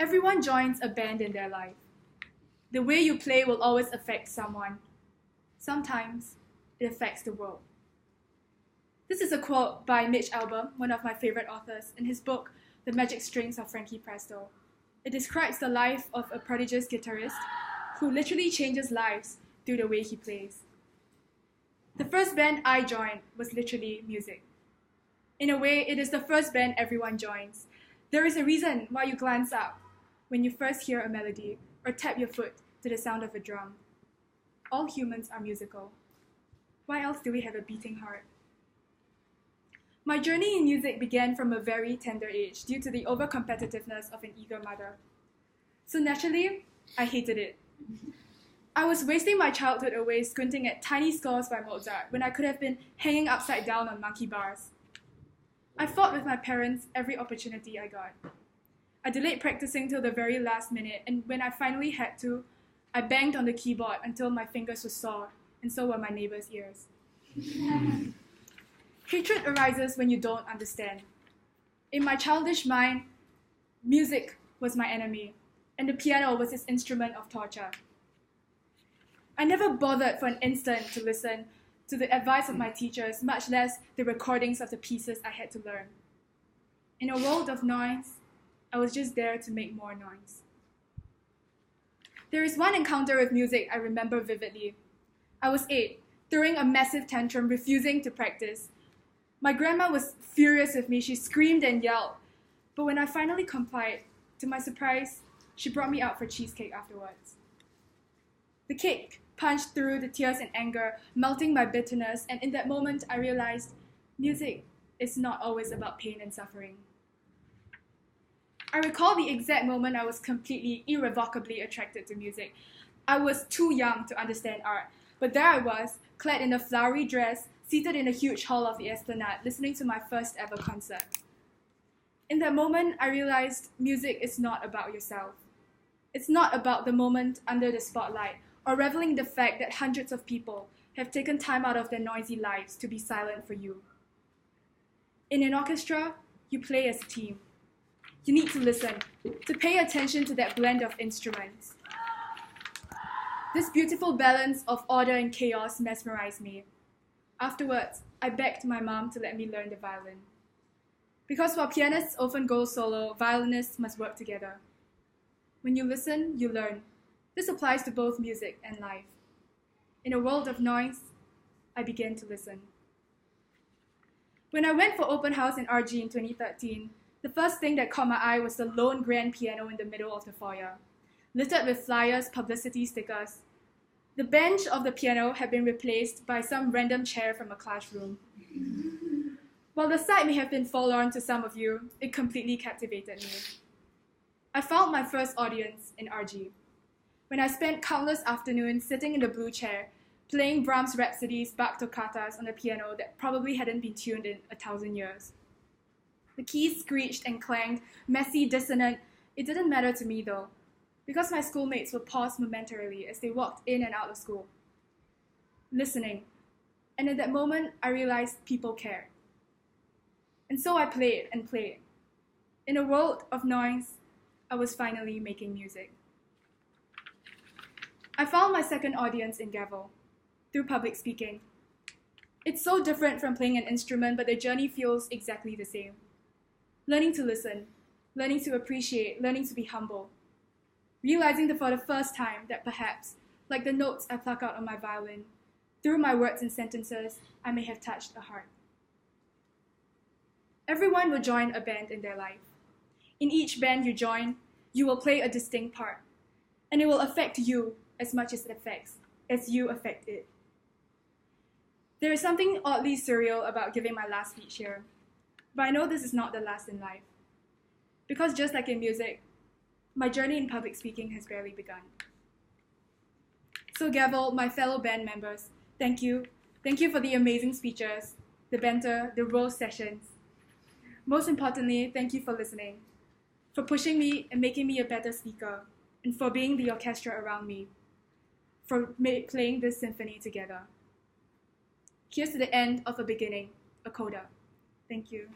Everyone joins a band in their life. The way you play will always affect someone. Sometimes it affects the world. This is a quote by Mitch Albom, one of my favorite authors, in his book, The Magic Strings of Frankie Presto. It describes the life of a prodigious guitarist who literally changes lives through the way he plays. The first band I joined was literally music. In a way, it is the first band everyone joins. There is a reason why you glance up when you first hear a melody or tap your foot to the sound of a drum. All humans are musical. Why else do we have a beating heart? My journey in music began from a very tender age due to the over-competitiveness of an eager mother. So naturally, I hated it. I was wasting my childhood away squinting at tiny scores by Mozart when I could have been hanging upside down on monkey bars. I fought with my parents every opportunity I got. I delayed practicing till the very last minute, and when I finally had to, I banged on the keyboard until my fingers were sore, and so were my neighbors' ears. Hatred arises when you don't understand. In my childish mind, music was my enemy, and the piano was its instrument of torture. I never bothered for an instant to listen to the advice of my teachers, much less the recordings of the pieces I had to learn. In a world of noise, I was just there to make more noise. There is one encounter with music I remember vividly. I was 8, throwing a massive tantrum, refusing to practice. My grandma was furious with me. She screamed and yelled. But when I finally complied, to my surprise, she brought me out for cheesecake afterwards. The cake punched through the tears and anger, melting my bitterness, and in that moment I realized music is not always about pain and suffering. I recall the exact moment I was completely, irrevocably attracted to music. I was too young to understand art, but there I was, clad in a flowery dress, seated in a huge hall of the Esplanade, listening to my first ever concert. In that moment, I realized music is not about yourself. It's not about the moment under the spotlight, or reveling in the fact that hundreds of people have taken time out of their noisy lives to be silent for you. In an orchestra, you play as a team. You need to listen, to pay attention to that blend of instruments. This beautiful balance of order and chaos mesmerized me. Afterwards, I begged my mom to let me learn the violin. Because while pianists often go solo, violinists must work together. When you listen, you learn. This applies to both music and life. In a world of noise, I began to listen. When I went for open house in RG in 2013, the first thing that caught my eye was the lone grand piano in the middle of the foyer, littered with flyers, publicity stickers. The bench of the piano had been replaced by some random chair from a classroom. While the sight may have been forlorn to some of you, it completely captivated me. I found my first audience in RG, when I spent countless afternoons sitting in the blue chair, playing Brahms' Rhapsodies, Bach toccatas on the piano that probably hadn't been tuned in 1,000 years. The keys screeched and clanged, messy, dissonant. It didn't matter to me though, because my schoolmates would pause momentarily as they walked in and out of school, listening. And in that moment, I realized people cared. And so I played and played. In a world of noise, I was finally making music. I found my second audience in Gavel, through public speaking. It's so different from playing an instrument, but the journey feels exactly the same. Learning to listen, learning to appreciate, learning to be humble. Realizing that for the first time that perhaps, like the notes I pluck out on my violin, through my words and sentences, I may have touched a heart. Everyone will join a band in their life. In each band you join, you will play a distinct part, and it will affect you as much as you affect it. There is something oddly surreal about giving my last speech here, but I know this is not the last in life. Because just like in music, my journey in public speaking has barely begun. So Gavel, my fellow band members, thank you. Thank you for the amazing speeches, the banter, the roast sessions. Most importantly, thank you for listening, for pushing me and making me a better speaker, and for being the orchestra around me, for playing this symphony together. Here's to the end of a beginning, a coda. Thank you.